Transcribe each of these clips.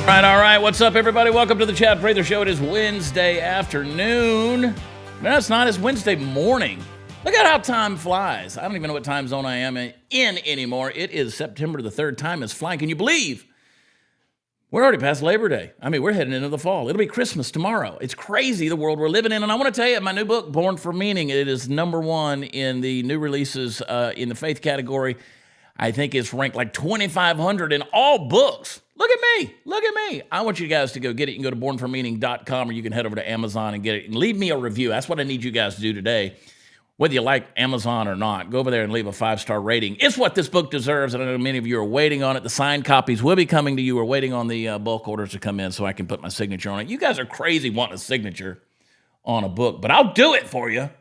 All right. What's up, everybody? Welcome to the Chad Prather Show. It is Wednesday afternoon. No, it's not. It's Wednesday morning. Look at how time flies. I don't even know what time zone I am in anymore. It is September the 3rd. Time is flying. Can you believe we're already past Labor Day? I mean, we're heading into the fall. It'll be Christmas tomorrow. It's crazy, the world we're living in. And I want to tell you, my new book, Born for Meaning, it is #1 in the new releases in the faith category. I think it's ranked like 2,500 in all books. Look at me. Look at me. I want you guys to go get it. You can go to bornformeaning.com, or you can head over to Amazon and get it. And leave me a review. That's what I need you guys to do today. Whether you like Amazon or not, go over there and leave a 5-star rating. It's what this book deserves. And I know many of you are waiting on it. The signed copies will be coming to you. We're waiting on the bulk orders to come in so I can put my signature on it. You guys are crazy wanting a signature on a book, but I'll do it for you.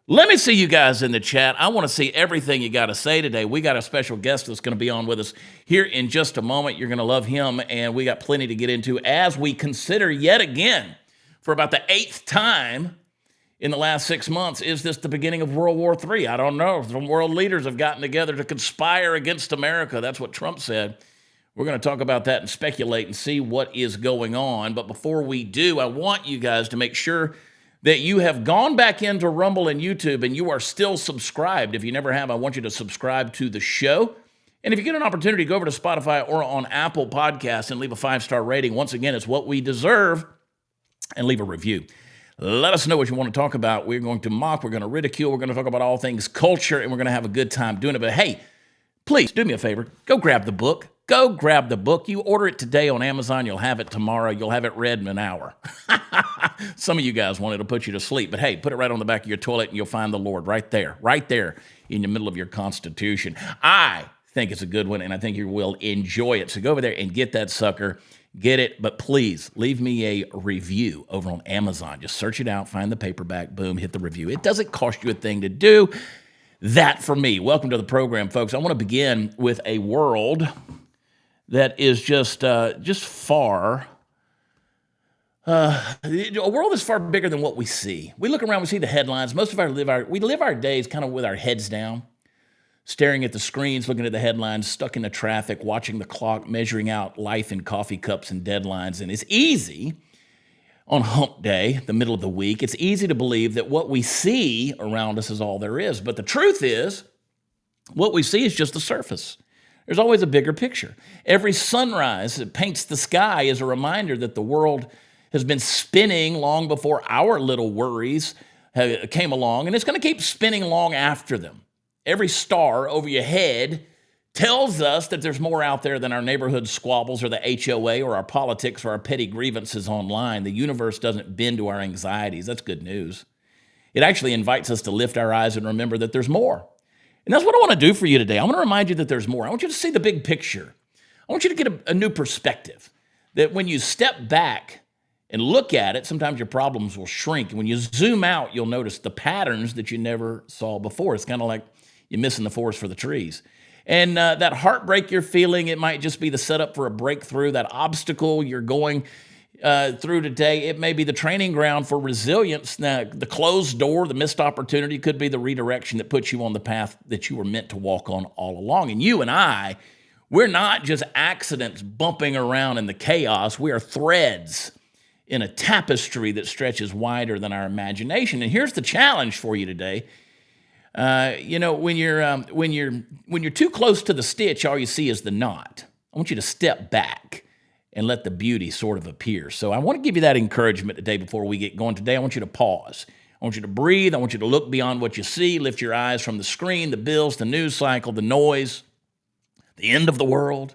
Let me see you guys in the chat. I want to see everything you got to say today. We got a special guest that's going to be on with us here in just a moment. You're going to love him, and we got plenty to get into as we consider yet again, for about the 8th time in the last 6 months, is this the beginning of World War III? I don't know. Some world leaders have gotten together to conspire against America. That's what Trump said. We're going to talk about that and speculate and see what is going on. But before we do, I want you guys to make sure that you have gone back into Rumble and YouTube and you are still subscribed. If you never have, I want you to subscribe to the show. And if you get an opportunity, go over to Spotify or on Apple Podcasts and leave a 5-star rating. Once again, it's what we deserve. And leave a review. Let us know what you want to talk about. We're going to mock, we're going to ridicule, we're going to talk about all things culture, and we're going to have a good time doing it. But hey, please do me a favor. Go grab the book. Go grab the book. You order it today on Amazon. You'll have it tomorrow. You'll have it read in an hour. Some of you guys want it to put you to sleep. But hey, put it right on the back of your toilet and you'll find the Lord right there in the middle of your Constitution. I think it's a good one, and I think you will enjoy it. So go over there and get that sucker. Get it, but please leave me a review over on Amazon. Just search it out, find the paperback, boom, hit the review. It doesn't cost you a thing to do that for me. Welcome to the program, folks. I want to begin with a world that is just far, a world that's far bigger than what we see. We look around, we see the headlines. Most of we live our days kind of with our heads down, staring at the screens, looking at the headlines, stuck in the traffic, watching the clock, measuring out life in coffee cups and deadlines. And it's easy on hump day, the middle of the week, it's easy to believe that what we see around us is all there is. But the truth is, what we see is just the surface. There's always a bigger picture. Every sunrise that paints the sky is a reminder that the world has been spinning long before our little worries came along, and it's going to keep spinning long after them. Every star over your head tells us that there's more out there than our neighborhood squabbles or the HOA or our politics or our petty grievances online. The universe doesn't bend to our anxieties. That's good news. It actually invites us to lift our eyes and remember that there's more. And that's what I want to do for you today. I want to remind you that there's more. I want you to see the big picture. I want you to get a new perspective, that when you step back and look at it, sometimes your problems will shrink. And when you zoom out, you'll notice the patterns that you never saw before. It's kind of like you're missing the forest for the trees. And that heartbreak you're feeling, it might just be the setup for a breakthrough. That obstacle you're going through today, it may be the training ground for resilience. Now, the closed door, the missed opportunity could be the redirection that puts you on the path that you were meant to walk on all along. And you and I, we're not just accidents bumping around in the chaos. We are threads in a tapestry that stretches wider than our imagination. And here's the challenge for you today. When you're too close to the stitch, all you see is the knot. I want you to step back and let the beauty sort of appear. So I want to give you that encouragement today before we get going. Today, I want you to pause. I want you to breathe. I want you to look beyond what you see. Lift your eyes from the screen, the bills, the news cycle, the noise, the end of the world.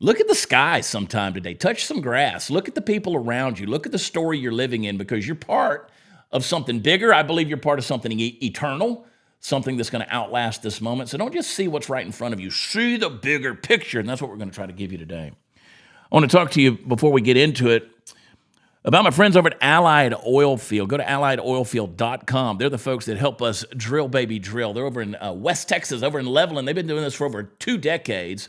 Look at the sky sometime today. Touch some grass. Look at the people around you. Look at the story you're living in, because you're part of something bigger. I believe you're part of something eternal, something that's going to outlast this moment. So don't just see what's right in front of you. See the bigger picture, and that's what we're going to try to give you today. I want to talk to you before we get into it about my friends over at Allied Oilfield. Go to AlliedOilfield.com. They're the folks that help us drill, baby, drill. They're over in West Texas, over in Leveland. They've been doing this for over 2 decades,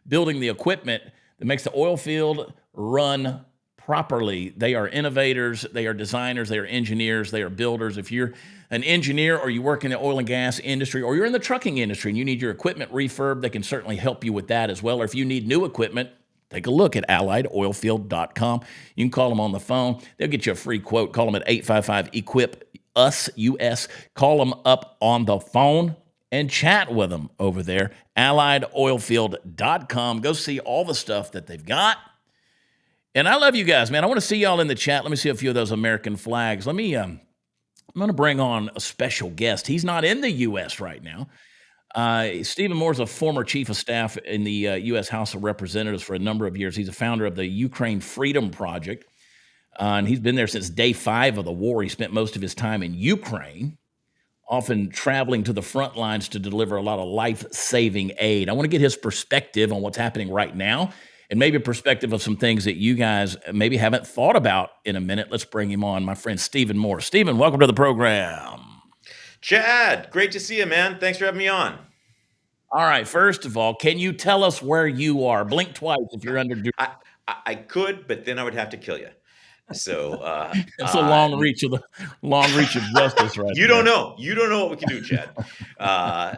building the equipment that makes the oil field run properly. They are innovators, they are designers, they are engineers, they are builders. If you're an engineer or you work in the oil and gas industry or you're in the trucking industry and you need your equipment refurb, they can certainly help you with that as well. Or if you need new equipment, take a look at alliedoilfield.com. You can call them on the phone. They'll get you a free quote. Call them at 855-EQUIP-US. Call them up on the phone and chat with them over there. alliedoilfield.com. Go see all the stuff that they've got. And I love you guys, man. I want to see y'all in the chat. Let me see a few of those American flags. I'm going to bring on a special guest. He's not in the U.S. right now. Stephen Moore's a former chief of staff in the U.S. House of Representatives for a number of years. He's a founder of the Ukraine Freedom Project, and he's been there since day 5 of the war. He spent most of his time in Ukraine, often traveling to the front lines to deliver a lot of life-saving aid. I want to get his perspective on what's happening right now, and maybe a perspective of some things that you guys maybe haven't thought about in a minute. Let's bring him on, my friend Stephen Moore. Stephen, welcome to the program. Chad, great to see you, man. Thanks for having me on. All right. First of all, can you tell us where you are? Blink twice if you're under. I could, but then I would have to kill you. So it's a long reach of justice, right? You don't know. You don't know what we can do, Chad. I'm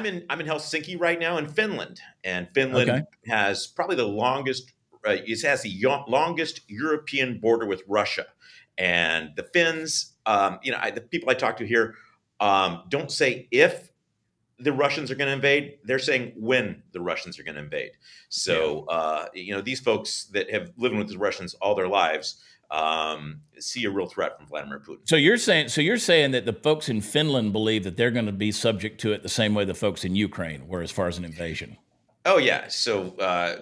in Helsinki right now in Finland, and Finland has probably the longest. It has the longest European border with Russia, and the Finns. The people I talk to here don't say if the Russians are going to invade. They're saying when the Russians are going to invade. So, these folks that have lived with the Russians all their lives see a real threat from Vladimir Putin. So you're saying that the folks in Finland believe that they're going to be subject to it the same way the folks in Ukraine were as far as an invasion. Oh, yeah. So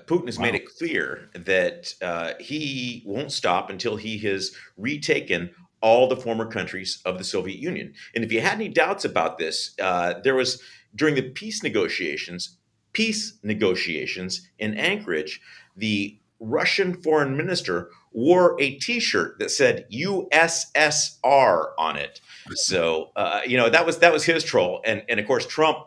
Putin has made it clear that he won't stop until he has retaken all the former countries of the Soviet Union. And if you had any doubts about this, there was during the peace negotiations in Anchorage, the Russian foreign minister wore a T-shirt that said USSR on it. So that was his troll, and of course Trump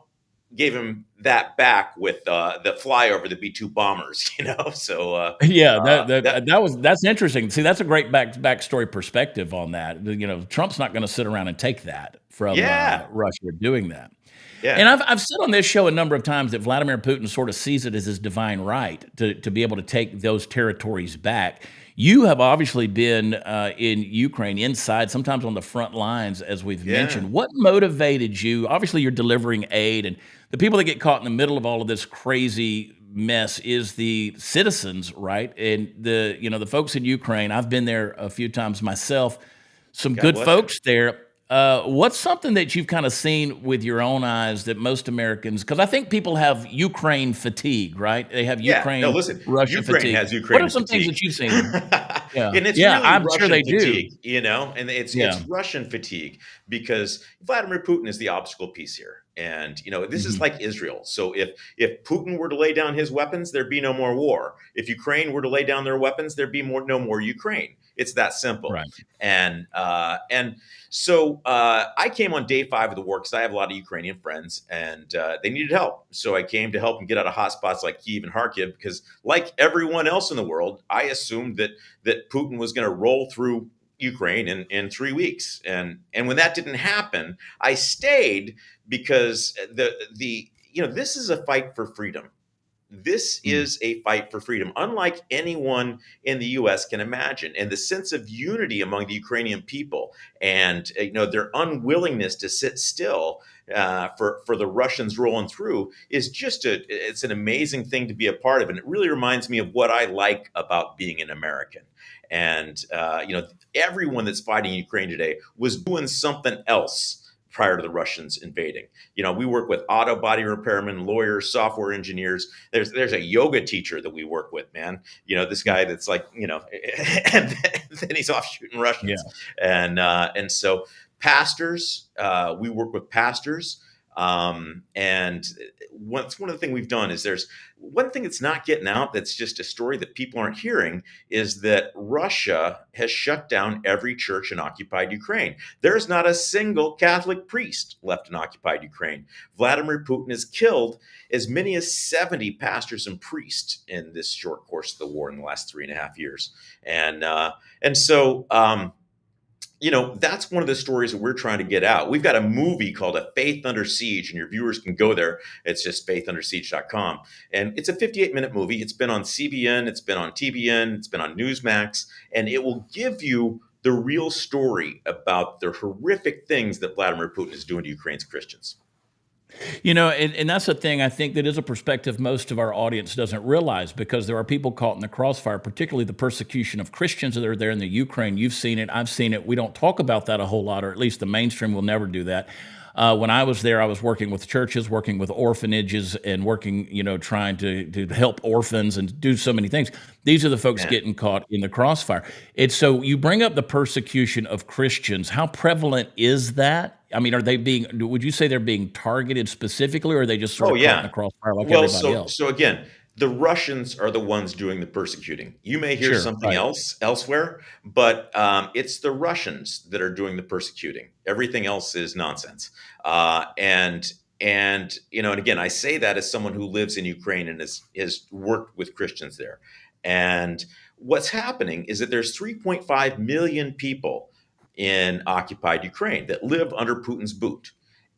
gave him that back with the flyover the B-2 bombers, So that's interesting. See, that's a great backstory perspective on that. Trump's not going to sit around and take that from Russia doing that. Yeah. And I've said on this show a number of times that Vladimir Putin sort of sees it as his divine right to be able to take those territories back. You have obviously been in Ukraine, inside, sometimes on the front lines, as we've mentioned. What motivated you? Obviously, you're delivering aid, and the people that get caught in the middle of all of this crazy mess is the citizens, right? And the folks in Ukraine. I've been there a few times myself. Some good folks there. What's something that you've kind of seen with your own eyes that most Americans, because I think people have Ukraine fatigue, right? They have Ukraine, Russia Ukraine fatigue. Has Ukraine what are some fatigue. things that you've seen? And it's really I'm Russian sure they fatigue, do. And it's Russian fatigue because Vladimir Putin is the obstacle piece here. And, this is like Israel. So if Putin were to lay down his weapons, there'd be no more war. If Ukraine were to lay down their weapons, there'd be no more Ukraine. It's that simple. Right. And so I came on day 5 of the war because I have a lot of Ukrainian friends and they needed help. So I came to help them get out of hot spots like Kyiv and Kharkiv because like everyone else in the world, I assumed that Putin was going to roll through Ukraine in 3 weeks. And when that didn't happen, I stayed because this is a fight for freedom. This is a fight for freedom, unlike anyone in the U.S. can imagine. And the sense of unity among the Ukrainian people and their unwillingness to sit still for the Russians rolling through is just it's an amazing thing to be a part of. And it really reminds me of what I like about being an American. And, everyone that's fighting Ukraine today was doing something else prior to the Russians invading. We work with auto body repairmen, lawyers, software engineers. There's a yoga teacher that we work with, man. This guy that's like, and then he's off shooting Russians. Yeah. And so pastors, we work with pastors. And one of the things we've done is there's one thing that's not getting out that's just a story that people aren't hearing is that Russia has shut down every church in occupied Ukraine. There's not a single Catholic priest left in occupied Ukraine. Vladimir Putin has killed as many as 70 pastors and priests in this short course of the war in the last 3.5 years. And so that's one of the stories that we're trying to get out. We've got a movie called A Faith Under Siege, and your viewers can go there. It's just faithundersiege.com. And it's a 58-minute movie. It's been on CBN, it's been on TBN, it's been on Newsmax, and it will give you the real story about the horrific things that Vladimir Putin is doing to Ukraine's Christians. And that's the thing I think that is a perspective most of our audience doesn't realize, because there are people caught in the crossfire, particularly the persecution of Christians that are there in the Ukraine. You've seen it. I've seen it. We don't talk about that a whole lot, or at least the mainstream will never do that. When I was there, I was working with churches, working with orphanages, and working, trying to help orphans and do so many things. These are the folks Man. getting caught in the crossfire. It's so you bring up the persecution of Christians. How prevalent is that? I mean, would you say they're being targeted specifically, or are they just sort Oh, of caught in yeah. the crossfire like Well, everybody so else? so again, the Russians are the ones doing the persecuting. You may hear Sure, something right. else elsewhere, but it's the Russians that are doing the persecuting. Everything else is nonsense. And again, I say that as someone who lives in Ukraine and has worked with Christians there. And what's happening is that there's 3.5 million people in occupied Ukraine that live under Putin's boot.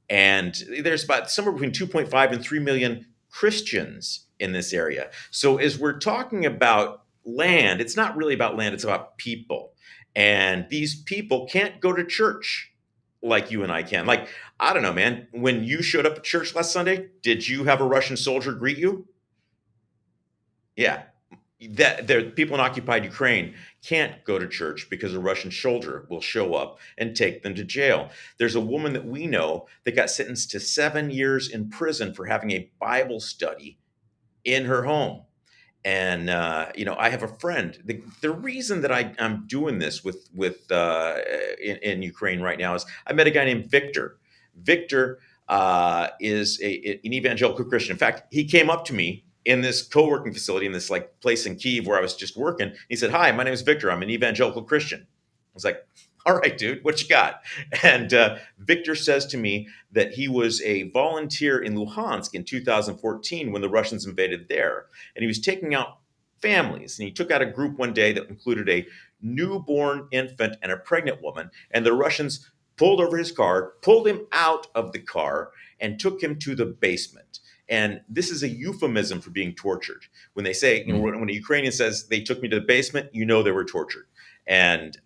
And there's about somewhere between 2.5 and 3 million Christians in this area. So as we're talking about land, it's not really about land, it's about people. And these people can't go to church like you and I can. Like, I don't know, man, when you showed up at church last Sunday, did you have a Russian soldier greet you? Yeah, that the people in occupied Ukraine can't go to church because a Russian soldier will show up and take them to jail. There's a woman that we know that got sentenced to 7 years in prison for having a Bible study in her home. And I have a friend. The reason that I'm doing this in Ukraine right now is I met a guy named Victor. Victor is an evangelical Christian. In fact, he came up to me in this co-working facility in this like place in Kyiv where I was just working. He said, "Hi, my name is Victor. I'm an evangelical Christian." I was like, "All right, dude, what you got?" And Victor says to me that he was a volunteer in Luhansk in 2014 when the Russians invaded there, and he was taking out families. And he took out a group one day that included a newborn infant and a pregnant woman. And the Russians pulled over his car, pulled him out of the car, and took him to the basement. And this is a euphemism for being tortured. When they say, Mm. when a Ukrainian says they took me to the basement, they were tortured. And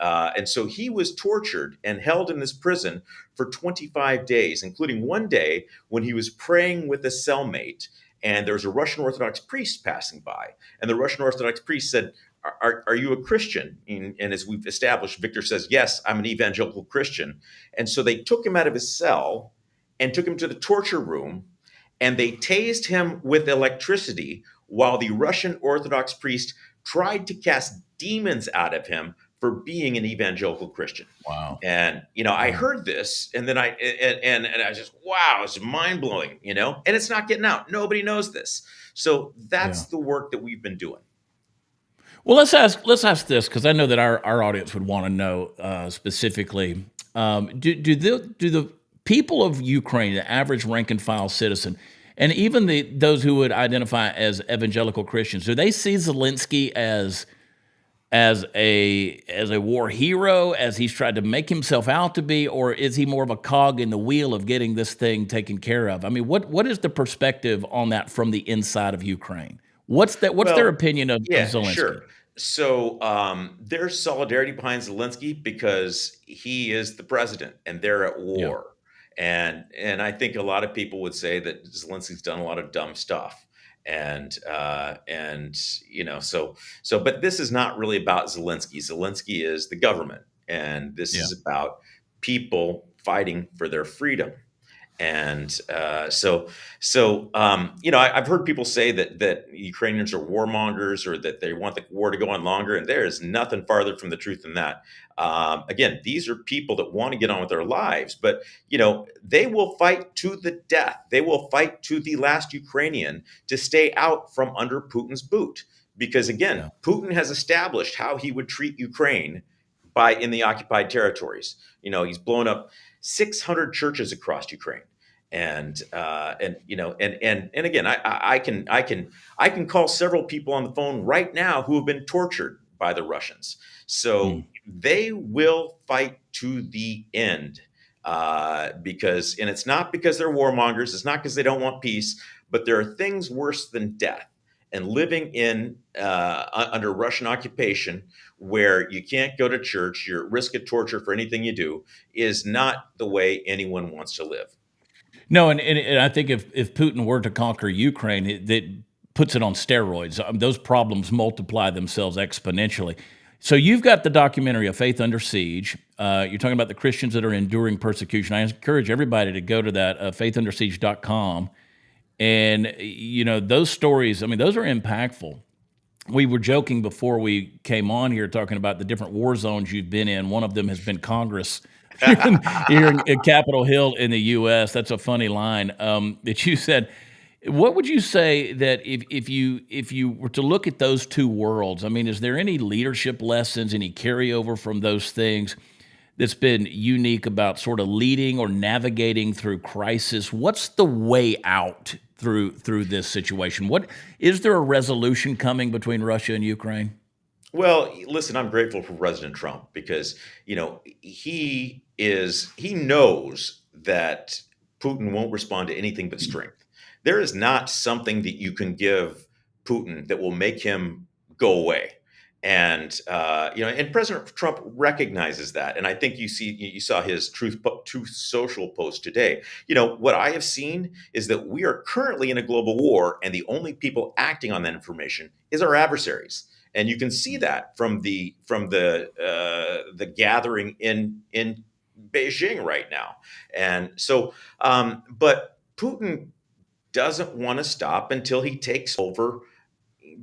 so he was tortured and held in this prison for 25 days, including one day when he was praying with a cellmate, and there was a Russian Orthodox priest passing by, and the Russian Orthodox priest said, "Are you a Christian?" And as we've established, Victor says, "Yes, I'm an evangelical Christian." And so they took him out of his cell and took him to the torture room, and they tased him with electricity while the Russian Orthodox priest tried to cast demons out of him for being an evangelical Christian. Wow. And I Wow. heard this, and then I just, wow, it's mind blowing, and it's not getting out. Nobody knows this, so Yeah. that's the work that we've been doing. Well, let's ask this, because I know that our audience would want to know specifically. Do the people of Ukraine, the average rank and file citizen, and even those who would identify as evangelical Christians, do they see Zelensky as a war hero, as he's tried to make himself out to be, or is he more of a cog in the wheel of getting this thing taken care of? I mean, what is the perspective on that from the inside of Ukraine? What's their Well, opinion of yeah, Zelensky? sure. So there's solidarity behind Zelensky because he is the president and they're at Yeah. war. And I think a lot of people would say that Zelensky's done a lot of dumb stuff. And but this is not really about Zelensky. Zelensky is the government, and this Yeah. is about people fighting for their freedom. And I've heard people say that Ukrainians are warmongers or that they want the war to go on longer, and there is nothing farther from the truth than that. Again, these are people that want to get on with their lives, but they will fight to the death. They will fight to the last Ukrainian to stay out from under Putin's boot, because again, Yeah. Putin has established how he would treat Ukraine by in the occupied territories. He's blown up 600 churches across Ukraine. And again, I can call several people on the phone right now who have been tortured by the Russians. So Hmm. they will fight to the end, because, and it's not because they're warmongers, it's not because they don't want peace, but there are things worse than death. And living in under Russian occupation, where you can't go to church, you're at risk of torture for anything you do, is not the way anyone wants to live. No, and I think if Putin were to conquer Ukraine, that puts it on steroids. Those problems multiply themselves exponentially. So you've got the documentary "A Faith Under Siege." You're talking about the Christians that are enduring persecution. I encourage everybody to go to that faithundersiege.com. And those stories. I mean, those are impactful. We were joking before we came on here, talking about the different war zones you've been in. One of them has been Congress here in Capitol Hill in the U.S. That's a funny line that you said. What would you say that if you were to look at those two worlds? I mean, is there any leadership lessons, any carryover from those things that's been unique about sort of leading or navigating through crisis? What's the way out through this situation? What is there a resolution coming between Russia and Ukraine? Well, listen, I'm grateful for President Trump because, he knows that Putin won't respond to anything but strength. There is not something that you can give Putin that will make him go away. And President Trump recognizes that. And I think you saw his Truth Social post today. What I have seen is that we are currently in a global war, and the only people acting on that information is our adversaries. And you can see that from the gathering in Beijing right now. And so, but Putin doesn't want to stop until he takes over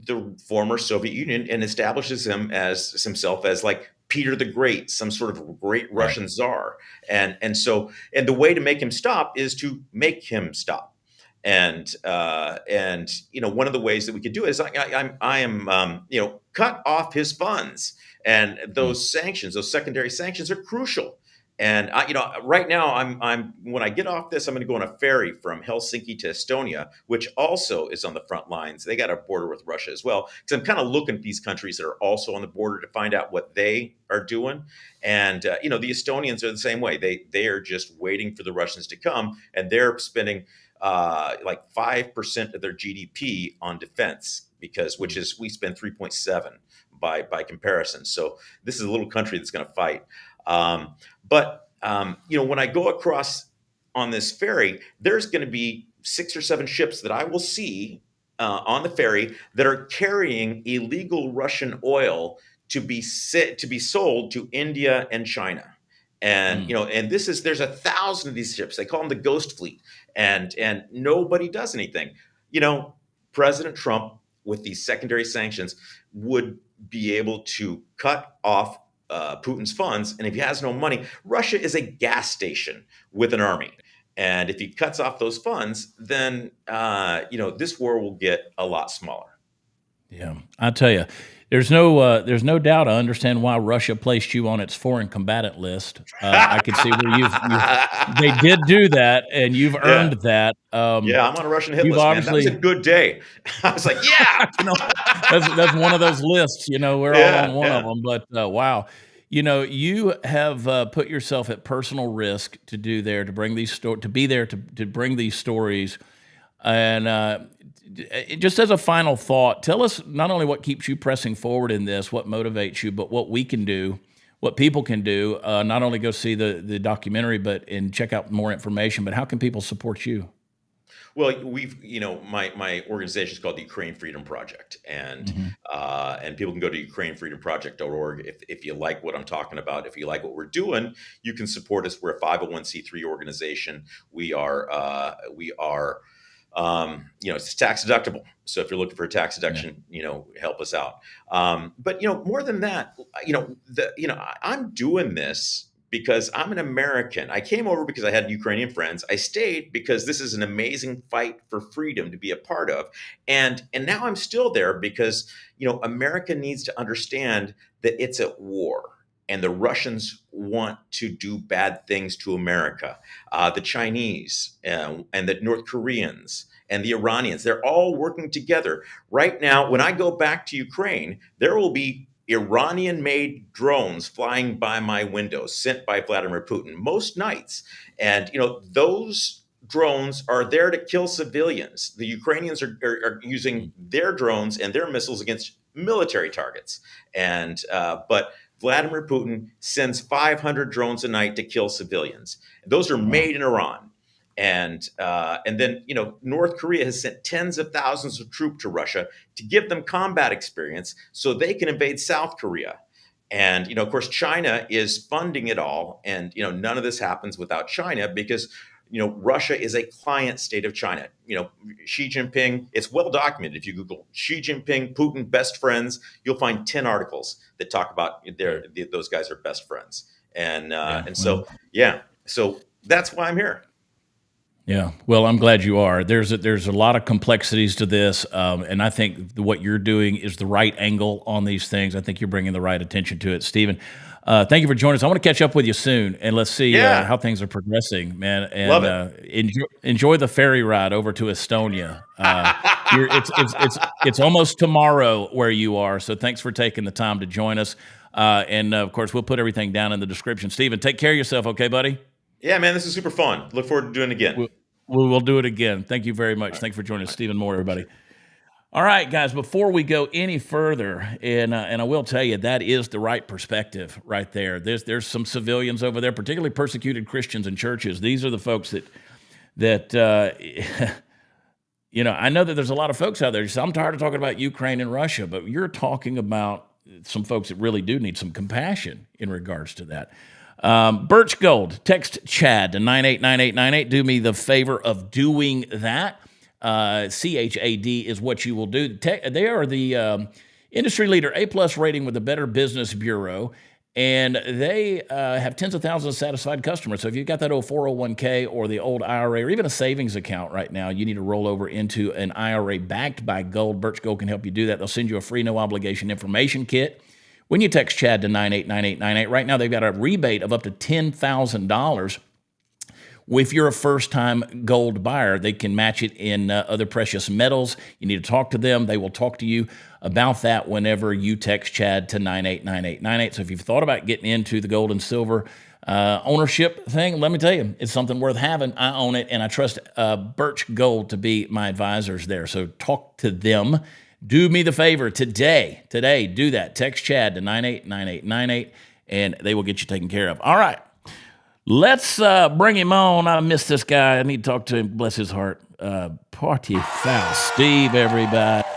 the former Soviet Union and establishes himself as like Peter the Great, some sort of great Right. Russian czar. And the way to make him stop is to make him stop. And one of the ways that we could do it is I am cut off his funds, and Mm. those sanctions, those secondary sanctions, are crucial. And right now, I'm when I get off this, I'm going to go on a ferry from Helsinki to Estonia, which also is on the front lines. They got a border with Russia as well, because I'm kind of looking at these countries that are also on the border to find out what they are doing. And the Estonians are the same way. They are just waiting for the Russians to come, and they're spending like 5% of their GDP on defense, which is, we spend 3.7 by comparison. So this is a little country that's going to fight. But when I go across on this ferry, there's going to be 6 or 7 ships that I will see on the ferry that are carrying illegal Russian oil to be sold to India and China. And Mm. there's 1,000 of these ships. They call them the ghost fleet, and nobody does anything. President Trump, with these secondary sanctions, would be able to cut off Putin's funds. And if he has no money, Russia is a gas station with an army. And if he cuts off those funds, then this war will get a lot smaller. Yeah, I tell you, there's no doubt. I understand why Russia placed you on its foreign combatant list. I could see where they did do that, and you've Yeah, earned that. yeah, I'm on a Russian hit You've list, man. That was a obviously, good day. I was like, yeah, that's one of those lists. We're all on yeah, one of yeah. them. But wow, you have put yourself at personal risk to do there to bring to be there to bring these stories. And just as a final thought, tell us not only what keeps you pressing forward in this, what motivates you, but what we can do, what people can do. Not only go see the documentary, and check out more information. But how can people support you? Well, my organization is called the Ukraine Freedom Project, Hmm. and people can go to ukrainefreedomproject.org if you like what I'm talking about. If you like what we're doing, you can support us. We're a 501c3 organization. It's tax deductible. So if you're looking for a tax Yeah. deduction, help us out. But more than that, I'm doing this because I'm an American. I came over because I had Ukrainian friends. I stayed because this is an amazing fight for freedom to be a part of. And now I'm still there because, America needs to understand that it's at war. And the Russians want to do bad things to America. The Chinese and the North Koreans and the Iranians, they're all working together. Right now, when I go back to Ukraine, there will be Iranian-made drones flying by my window, sent by Vladimir Putin most nights. And, those drones are there to kill civilians. The Ukrainians are using their drones and their missiles against military targets. And but Vladimir Putin sends 500 drones a night to kill civilians. Those are made in Iran. And then North Korea has sent tens of thousands of troops to Russia to give them combat experience so they can invade South Korea. And of course, China is funding it all. And none of this happens without China because Russia is a client state of China. Xi Jinping. It's well documented. If you Google Xi Jinping, Putin, best friends, you'll find 10 articles that talk about those guys are best friends. So that's why I'm here. Yeah, well, I'm glad you are. There's a lot of complexities to this, and I think what you're doing is the right angle on these things. I think you're bringing the right attention to it, Stephen. Thank you for joining us. I want to catch up with you soon, and let's see how things are progressing, man. And love it. Enjoy the ferry ride over to Estonia. It's almost tomorrow where you are, so thanks for taking the time to join us. And of course, we'll put everything down in the description. Stephen, take care of yourself, okay, buddy? Yeah, man, this is super fun. Look forward to doing it again. We'll do it again. Thank you very much. Thanks for joining us, Stephen Moore, everybody. All right, guys, before we go any further, and I will tell you, that is the right perspective right there. There's some civilians over there, particularly persecuted Christians and churches. These are the folks that I know that there's a lot of folks out there. So I'm tired of talking about Ukraine and Russia, but you're talking about some folks that really do need some compassion in regards to that. Birch Gold, text Chad to 989898. Do me the favor of doing that. CHAD is what you will do. They are the industry leader, A+ rating with the Better Business Bureau, and they have tens of thousands of satisfied customers. So if you've got that old 401k or the old IRA or even a savings account right now, you need to roll over into an IRA backed by gold. Birch Gold can help you do that. They'll send you a free no obligation information kit. When you text Chad to 989898, right now they've got a rebate of up to $10,000. If you're a first-time gold buyer, they can match it in other precious metals. You need to talk to them. They will talk to you about that whenever you text Chad to 989898. So if you've thought about getting into the gold and silver ownership thing, let me tell you, it's something worth having. I own it, and I trust Birch Gold to be my advisors there. So talk to them. Do me the favor today, do that. Text Chad to 989898, and they will get you taken care of. All right, let's bring him on. I miss this guy. I need to talk to him. Bless his heart. Party foul. Steve, everybody.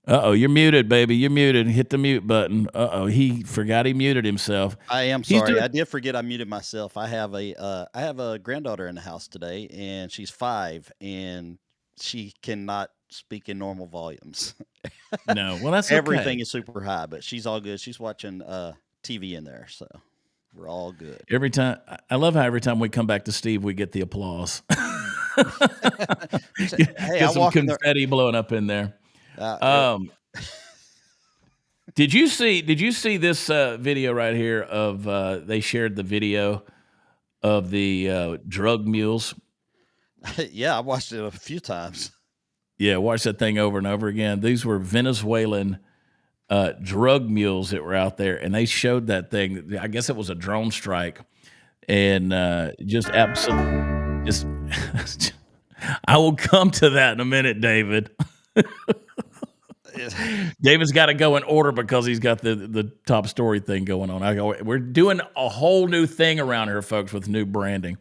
Uh-oh, you're muted, baby. You're muted. Hit the mute button. Uh-oh, he forgot he muted himself. I am sorry. I did forget I muted myself. I have a granddaughter in the house today, and she's 5, and she cannot speak in normal volumes. No, well, that's okay. Everything is super high, but she's all good. She's watching TV in there, so we're all good. Every time, I love how every time we come back to Steve, we get the applause. Hey, get some confetti blowing up in there. Did you see this video right here of they shared the video of the drug mules? Yeah, I watched it a few times. Yeah, watch that thing over and over again. These were Venezuelan drug mules that were out there, and they showed that thing. I guess it was a drone strike, and just absolutely, just. I will come to that in a minute, David. David's got to go in order because he's got the top story thing going on. We're doing a whole new thing around here, folks, with new branding.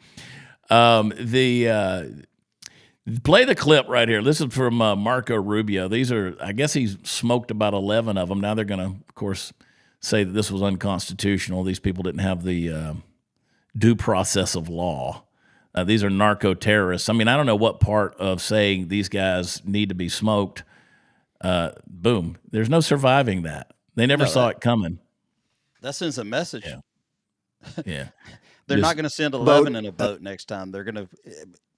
Play the clip right here. This is from Marco Rubio. These are, I guess he's smoked about 11 of them. Now they're going to, of course, say that this was unconstitutional. These people didn't have the due process of law. These are narco terrorists. I mean, I don't know what part of saying these guys need to be smoked. Boom. There's no surviving that. They never saw it coming. That sends a message. Yeah. They're not going to send 11 in a boat next time. They're going to.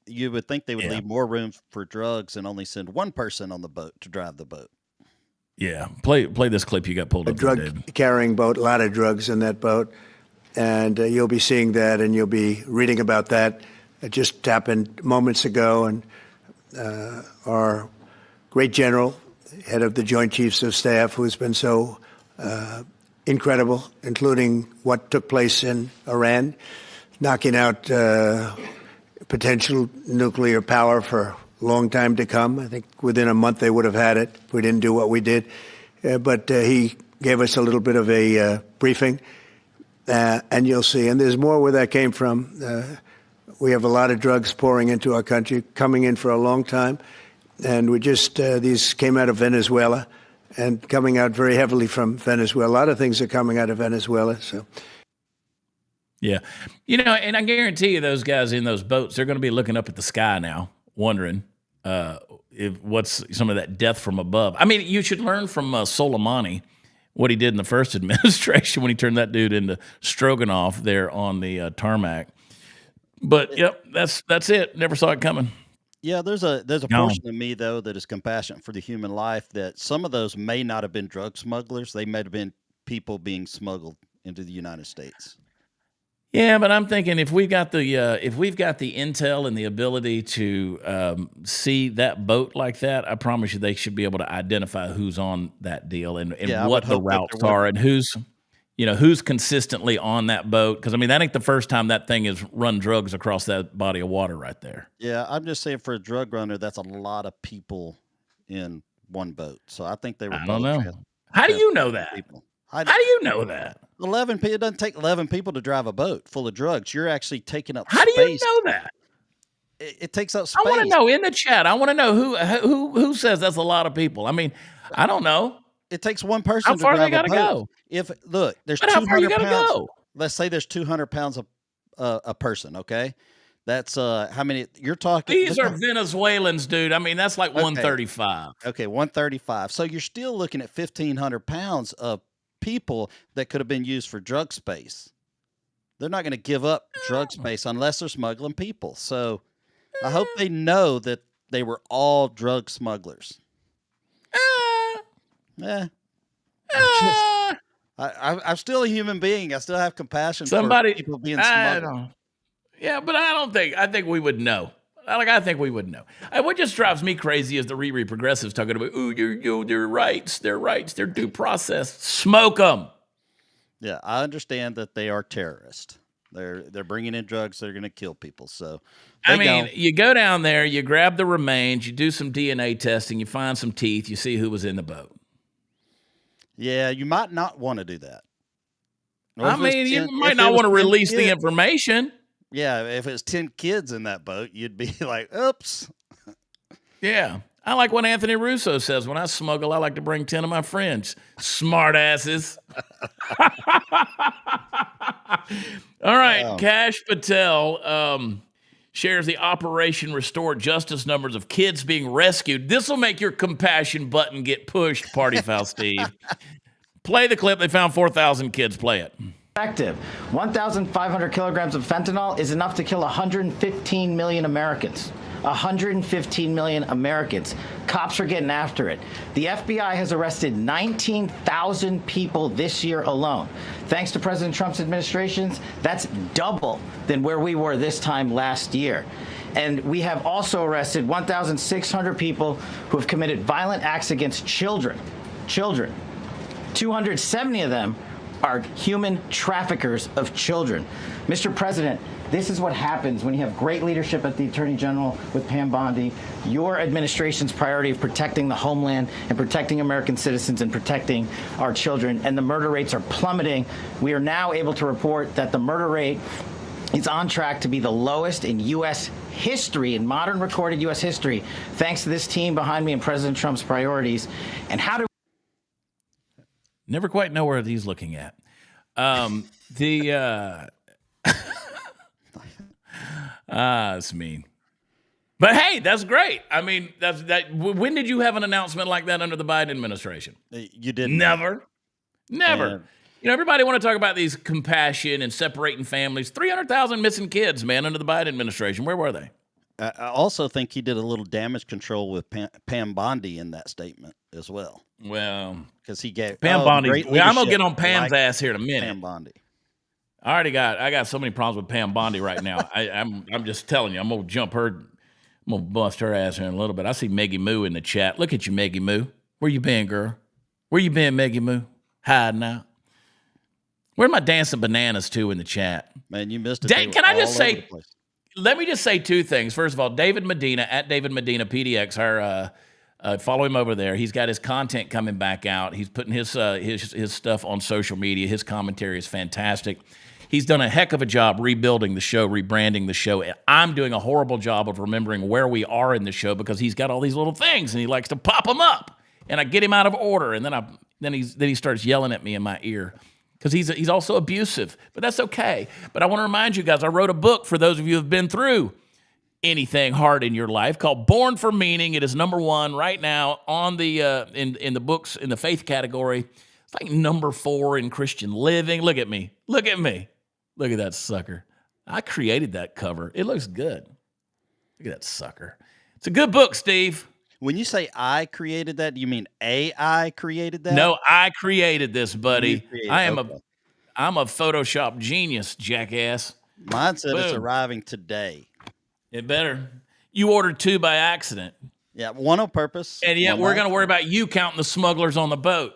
You would think they would leave more room for drugs and only send one person on the boat to drive the boat. Yeah. Play this clip you got pulled up. A drug-carrying boat, a lot of drugs in that boat. And you'll be seeing that, and you'll be reading about that. It just happened moments ago, and our great general head of the Joint Chiefs of Staff, who's been so incredible, including what took place in Iran, knocking out potential nuclear power for a long time to come. I think within a month they would have had it if we didn't do what we did. But he gave us a little bit of a briefing, and you'll see. And there's more where that came from. We have a lot of drugs pouring into our country, coming in for a long time. And we just, these came out of Venezuela and coming out very heavily from Venezuela. A lot of things are coming out of Venezuela. So, yeah. You know, and I guarantee you those guys in those boats, they're going to be looking up at the sky now, wondering what's some of that death from above. I mean, you should learn from Soleimani what he did in the first administration when he turned that dude into Stroganoff there on the tarmac. But, yep, that's it. Never saw it coming. Yeah, there's a portion of me, though, that is compassionate for the human life, that some of those may not have been drug smugglers. They may have been people being smuggled into the United States. Yeah, but I'm thinking if we've got the intel and the ability to see that boat like that, I promise you they should be able to identify who's on that deal and what the routes are and who's consistently on that boat. Because, I mean, that ain't the first time that thing has run drugs across that body of water right there. Yeah, I'm just saying for a drug runner, that's a lot of people in one boat. So I think they were. I don't know. How do you know that? How do you know that? 11 people. It doesn't take 11 people to drive a boat full of drugs. You're actually taking up space. How do you know that? It takes up space. I want to know in the chat. I want to know who says that's a lot of people. I mean, I don't know. It takes one person How far to drive they gotta a boat. go? If look, there's But how 200 far you gotta pounds. go? Let's say there's 200 pounds a person. Okay, that's how many you're talking. These are Venezuelans, dude. I mean, that's like 135. Okay, 135. So you're still looking at 1,500 pounds of people that could have been used for drug space. They're not going to give up drug space unless they're smuggling people. So I hope they know that they were all drug smugglers. I'm still a human being. I still have compassion for people being smuggled. Yeah, but I think we would know. I think we would know. What just drives me crazy is the progressives talking about, their rights, their due process. Smoke them. Yeah, I understand that they are terrorists. They're bringing in drugs that are going to kill people. So, you go down there, you grab the remains, you do some DNA testing, you find some teeth, you see who was in the boat. Yeah, you might not want to do that. You might not want to release the information. Yeah, if it's 10 kids in that boat, you'd be like, oops. Yeah. I like what Anthony Russo says. When I smuggle, I like to bring 10 of my friends. Smart asses. All right. Wow. Cash Patel shares the Operation Restore Justice numbers of kids being rescued. This will make your compassion button get pushed, Party Foul Steve. Play the clip. They found 4,000 kids. Play it. 1,500 kilograms of fentanyl is enough to kill 115 million Americans. 115 million Americans. Cops are getting after it. The FBI has arrested 19,000 people this year alone. Thanks to President Trump's administrations, that's double than where we were this time last year. And we have also arrested 1,600 people who have committed violent acts against children. 270 of them are human traffickers of children. Mr. President, this is what happens when you have great leadership at the Attorney General with Pam Bondi, your administration's priority of protecting the homeland and protecting American citizens and protecting our children, and the murder rates are plummeting. We are now able to report that the murder rate is on track to be the lowest in U.S. history, in modern recorded U.S. history, thanks to this team behind me and President Trump's priorities. And Never quite know where he's looking at. It's mean. But hey, that's great. I mean, when did you have an announcement like that under the Biden administration? You didn't. Never. Everybody want to talk about these compassion and separating families. 300,000 missing kids, man, under the Biden administration. Where were they? I also think he did a little damage control with Pam Bondi in that statement as well. Well, because he gave Pam Bondi. I'm gonna get on Pam's ass here in a minute. Pam Bondi. I got so many problems with Pam Bondi right now. I'm just telling you, I'm gonna bust her ass here in a little bit. I see Meggie Moo in the chat. Look at you, Meggie Moo. Where you been, girl? Where you been, Maggie Moo? Hiding out. Where my dancing bananas to in the chat? Man, you missed it. They Can were I just all over the say, place. let me just say two things. First of all, David Medina, at David Medina PDX, follow him over there. He's got his content coming back out. He's putting his stuff on social media. His commentary is fantastic. He's done a heck of a job rebuilding the show, rebranding the show. I'm doing a horrible job of remembering where we are in the show because he's got all these little things and he likes to pop them up. And I get him out of order, and then he starts yelling at me in my ear because he's also abusive. But that's okay. But I want to remind you guys, I wrote a book for those of you who have been through anything hard in your life called Born for Meaning. It is number 1 right now on the in the books in the faith category. It's like number 4 in Christian living. Look at me. Look at me. Look at that sucker. I created that cover. It looks good. Look at that sucker. It's a good book, Steve. When you say I created that, do you mean AI created that? No, I created this, buddy. created- I'm okay. a Photoshop genius, jackass. Mine said it's Boom. arriving today. It better. You ordered 2 by accident. Yeah, one on purpose. And yet one we're by- going to worry about you counting the smugglers on the boat.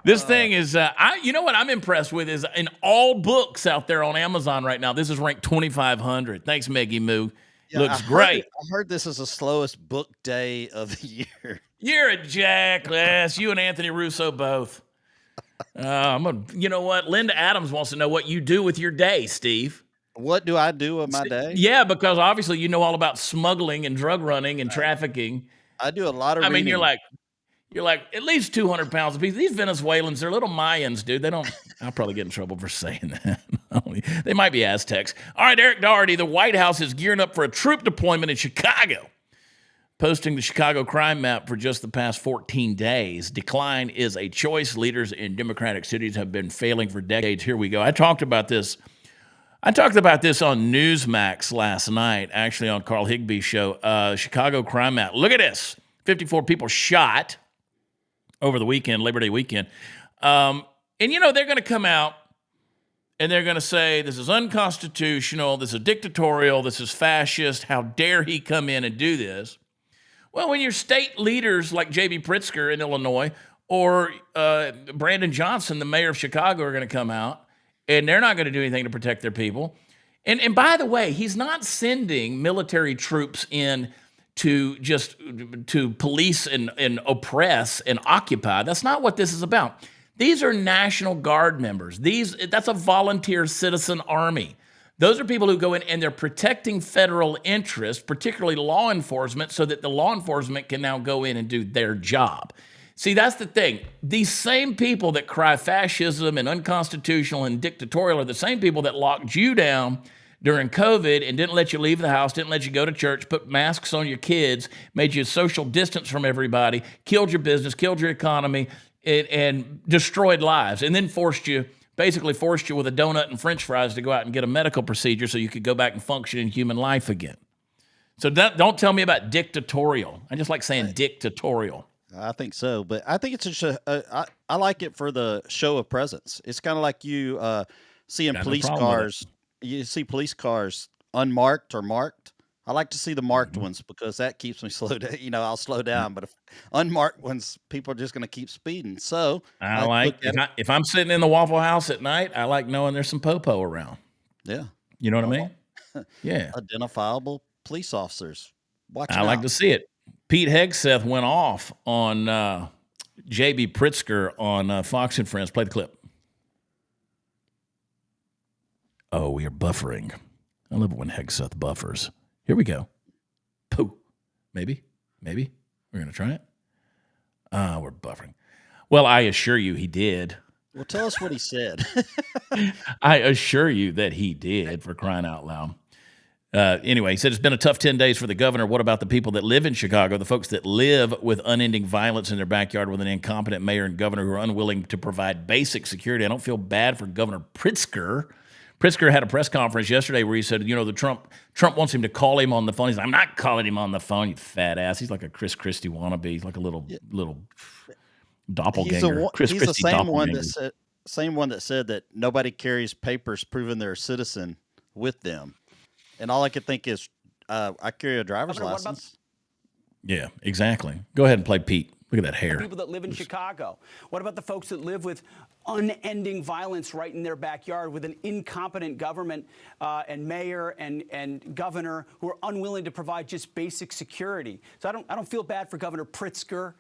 This thing is, you know what I'm impressed with is in all books out there on Amazon right now, this is ranked 2,500. Thanks, Maggie Moo. Yeah, Looks I great. heard this is the slowest book day of the year. You're a jackass. You and Anthony Russo both. You know what? Linda Adams wants to know what you do with your day, Steve. What do I do with my day? Yeah, because obviously you know all about smuggling and drug running and trafficking. I do a lot of I mean, reading. you're like at least 200 pounds apiece. These Venezuelans, they're little Mayans, dude. They don't. I'll probably get in trouble for saying that. They might be Aztecs. All right, Eric Doherty. The White House is gearing up for a troop deployment in Chicago. Posting the Chicago crime map for just the past 14 days. Decline is a choice. Leaders in Democratic cities have been failing for decades. Here we go. I talked about this on Newsmax last night, actually on Carl Higby's show. Chicago crime map. Look at this. 54 people shot over the weekend, Labor Day weekend. And, you know, they're going to come out and they're going to say, this is unconstitutional, this is dictatorial, this is fascist, how dare he come in and do this? Well, when your state leaders like J.B. Pritzker in Illinois or Brandon Johnson, the mayor of Chicago, are going to come out, and they're not going to do anything to protect their people. And by the way, he's not sending military troops in to police and oppress and occupy. That's not what this is about. These are National Guard members. That's a volunteer citizen army. Those are people who go in and they're protecting federal interests, particularly law enforcement, so that the law enforcement can now go in and do their job. See, that's the thing. These same people that cry fascism and unconstitutional and dictatorial are the same people that locked you down during COVID and didn't let you leave the house, didn't let you go to church, put masks on your kids, made you social distance from everybody, killed your business, killed your economy, and destroyed lives, and then basically forced you with a donut and french fries to go out and get a medical procedure so you could go back and function in human life again. So don't tell me about dictatorial. I just like saying dictatorial. I think so, but I think it's just I like it for the show of presence. It's kind of like you seeing Got no police problem with cars. You see police cars unmarked or marked. I like to see the marked ones because that keeps me slow down. You know, I'll slow down, but if unmarked ones, people are just going to keep speeding. So if I'm sitting in the Waffle House at night, I like knowing there's some popo around. Yeah. You know what I mean? Yeah. Identifiable police officers. I like to see it. Pete Hegseth went off on J.B. Pritzker on Fox and Friends. Play the clip. Oh, we are buffering. I love it when Hegseth buffers. Here we go. Pooh. Maybe. We're going to try it. We're buffering. Well, I assure you he did. Well, tell us what he said. I assure you that he did, for crying out loud. Anyway, he said it's been a tough 10 days for the governor. What about the people that live in Chicago, the folks that live with unending violence in their backyard with an incompetent mayor and governor who are unwilling to provide basic security? I don't feel bad for Governor Pritzker. Pritzker had a press conference yesterday where he said, you know, the Trump wants him to call him on the phone. He's like, I'm not calling him on the phone, you fat ass. He's like a Chris Christie wannabe. He's like a little doppelganger. He's the same one that said that nobody carries papers proving they're a citizen with them. And all I could think is, I carry a driver's Governor, what about license. Yeah, exactly. Go ahead and play Pete. Look at that hair. people that live in Chicago? What about the folks that live with unending violence right in their backyard with an incompetent government and mayor and governor who are unwilling to provide just basic security? So I don't feel bad for Governor Pritzker.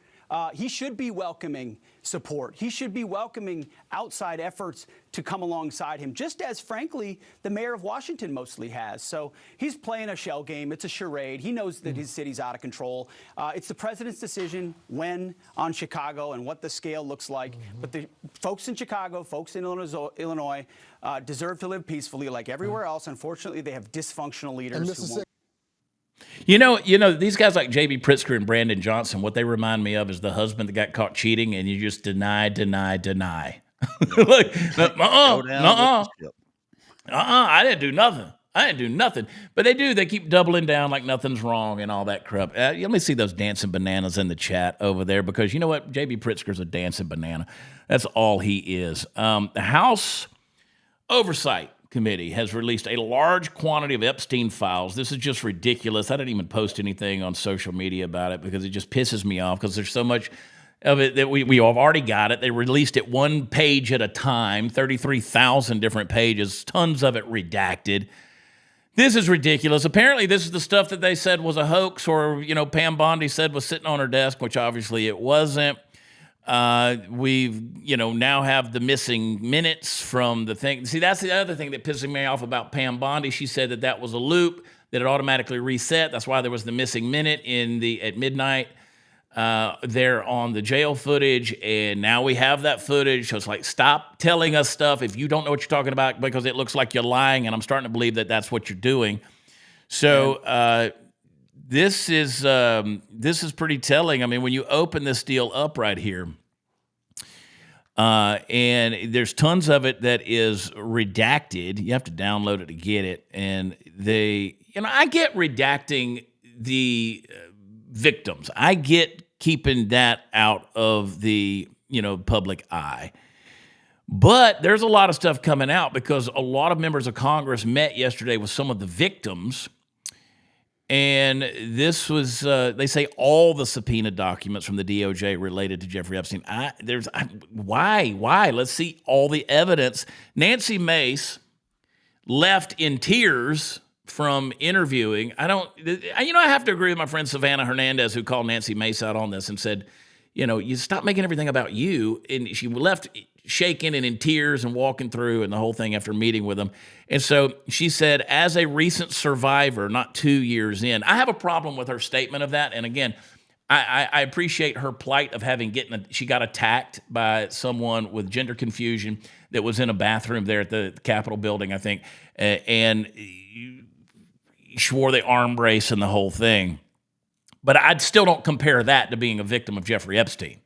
He should be welcoming support. He should be welcoming outside efforts to come alongside him, just as, frankly, the mayor of Washington mostly has. So he's playing a shell game. It's a charade. He knows that his city's out of control. It's the president's decision when on Chicago and what the scale looks like. But the folks in Chicago, folks in Illinois, deserve to live peacefully like everywhere else. Unfortunately, they have dysfunctional leaders who won't. You know, these guys like J.B. Pritzker and Brandon Johnson, what they remind me of is the husband that got caught cheating, and you just deny. Like, I didn't do nothing. But they do. They keep doubling down like nothing's wrong and all that crap. Let me see those dancing bananas in the chat over there, because you know what? J.B. Pritzker's a dancing banana. That's all he is. The House Oversight Committee has released a large quantity of Epstein files. This is just ridiculous. I didn't even post anything on social media about it because it just pisses me off, because there's so much of it that we have already got it. They released it one page at a time, 33,000 different pages, tons of it redacted. This is ridiculous. Apparently, this is the stuff that they said was a hoax, or, Pam Bondi said was sitting on her desk, which obviously it wasn't. We've, now have the missing minutes from the thing. See, that's the other thing that pisses me off about Pam Bondi. She said that was a loop, that it automatically reset. That's why there was the missing minute at midnight there on the jail footage. And now we have that footage. So it's like, stop telling us stuff if you don't know what you're talking about, because it looks like you're lying. And I'm starting to believe that that's what you're doing. So, This is pretty telling. I mean, when you open this deal up right here, and there's tons of it that is redacted. You have to download it to get it. And I get redacting the victims. I get keeping that out of the, public eye. But there's a lot of stuff coming out, because a lot of members of Congress met yesterday with some of the victims. And this was, they say, all the subpoena documents from the DOJ related to Jeffrey Epstein. Why? Let's see all the evidence. Nancy Mace left in tears from interviewing. I have to agree with my friend Savannah Hernandez, who called Nancy Mace out on this and said, you stop making everything about you. And she left shaking and in tears and walking through and the whole thing after meeting with them. And so she said, as a recent survivor, not 2 years in, I have a problem with her statement of that. And again, I appreciate her plight of she got attacked by someone with gender confusion that was in a bathroom there at the Capitol building, I think, and swore the arm brace and the whole thing. But I still don't compare that to being a victim of Jeffrey Epstein.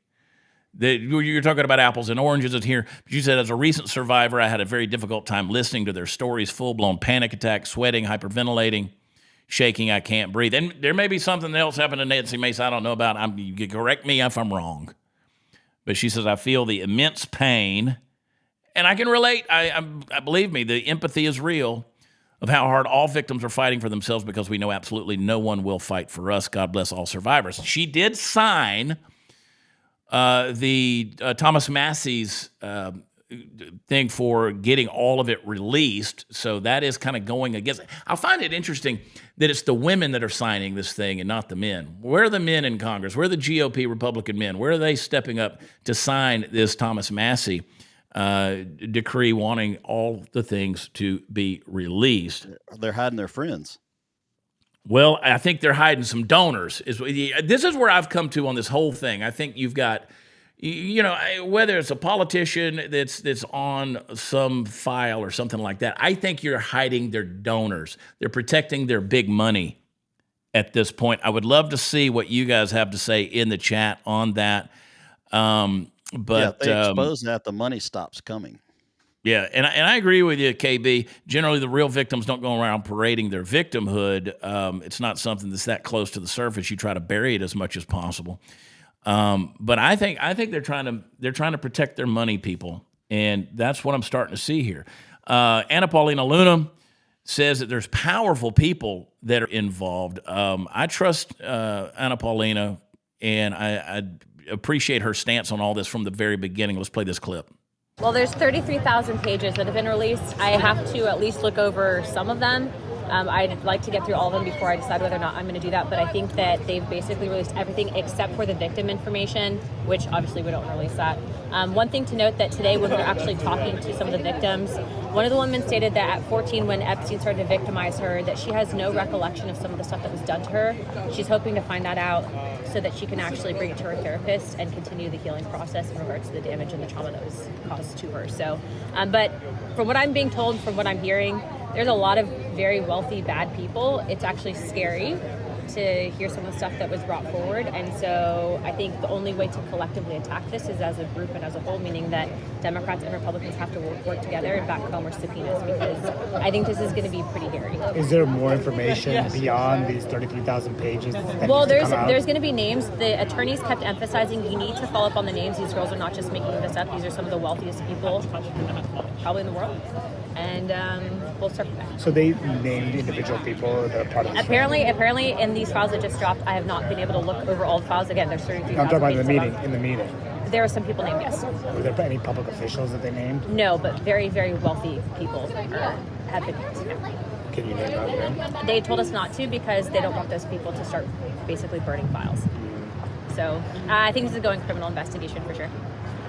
You're talking about apples and oranges in here. But you said, as a recent survivor, I had a very difficult time listening to their stories, full-blown panic attack, sweating, hyperventilating, shaking, I can't breathe. And there may be something else happened to Nancy Mace I don't know about. You can correct me if I'm wrong. But she says, I feel the immense pain, and I can relate. I believe me, the empathy is real, of how hard all victims are fighting for themselves, because we know absolutely no one will fight for us. God bless all survivors. She did sign the Thomas Massey's thing for getting all of it released. So that is kind of going against it. I find it interesting that it's the women that are signing this thing and not the men. Where are the men in Congress? Where are the GOP Republican men? Where are they stepping up to sign this Thomas Massey decree wanting all the things to be released? They're hiding their friends. Well, I think they're hiding some donors. This is where I've come to on this whole thing. I think you've got, whether it's a politician that's on some file or something like that, I think you're hiding their donors. They're protecting their big money at this point. I would love to see what you guys have to say in the chat on that. But if they expose that, the money stops coming. Yeah, and I agree with you, KB. Generally, the real victims don't go around parading their victimhood. It's not something that's that close to the surface. You try to bury it as much as possible. But I think they're trying to protect their money, people, and that's what I'm starting to see here. Anna Paulina Luna says that there's powerful people that are involved. I trust Anna Paulina, and I appreciate her stance on all this from the very beginning. Let's play this clip. Well, there's 33,000 pages that have been released. I have to at least look over some of them. I'd like to get through all of them before I decide whether or not I'm going to do that, but I think that they've basically released everything except for the victim information, which obviously we don't release that. One thing to note that today when we were actually talking to some of the victims, one of the women stated that at 14 when Epstein started to victimize her, that she has no recollection of some of the stuff that was done to her. She's hoping to find that out so that she can actually bring it to her therapist and continue the healing process in regards to the damage and the trauma that was caused to her. So, but from what I'm being told, from what I'm hearing, there's a lot of very wealthy, bad people. It's actually scary to hear some of the stuff that was brought forward. And so I think the only way to collectively attack this is as a group and as a whole, meaning that Democrats and Republicans have to work together and back home or subpoenas, because I think this is going to be pretty hairy. Is there more information beyond these 33,000 pages? Well, there's going to be names. The attorneys kept emphasizing you need to follow up on the names. These girls are not just making this up. These are some of the wealthiest people probably in the world. And we'll start from there. So they named individual people that are part of this. Apparently, in these files that just dropped, I have not been able to look over all the files. Again, there's 33,000 I'm talking about pages. in the meeting. There are some people named, yes. Were there any public officials that they named? No, but very, very wealthy people have been named. Can you name them? They told us not to because they don't want those people to start basically burning files. So I think this is going criminal investigation for sure.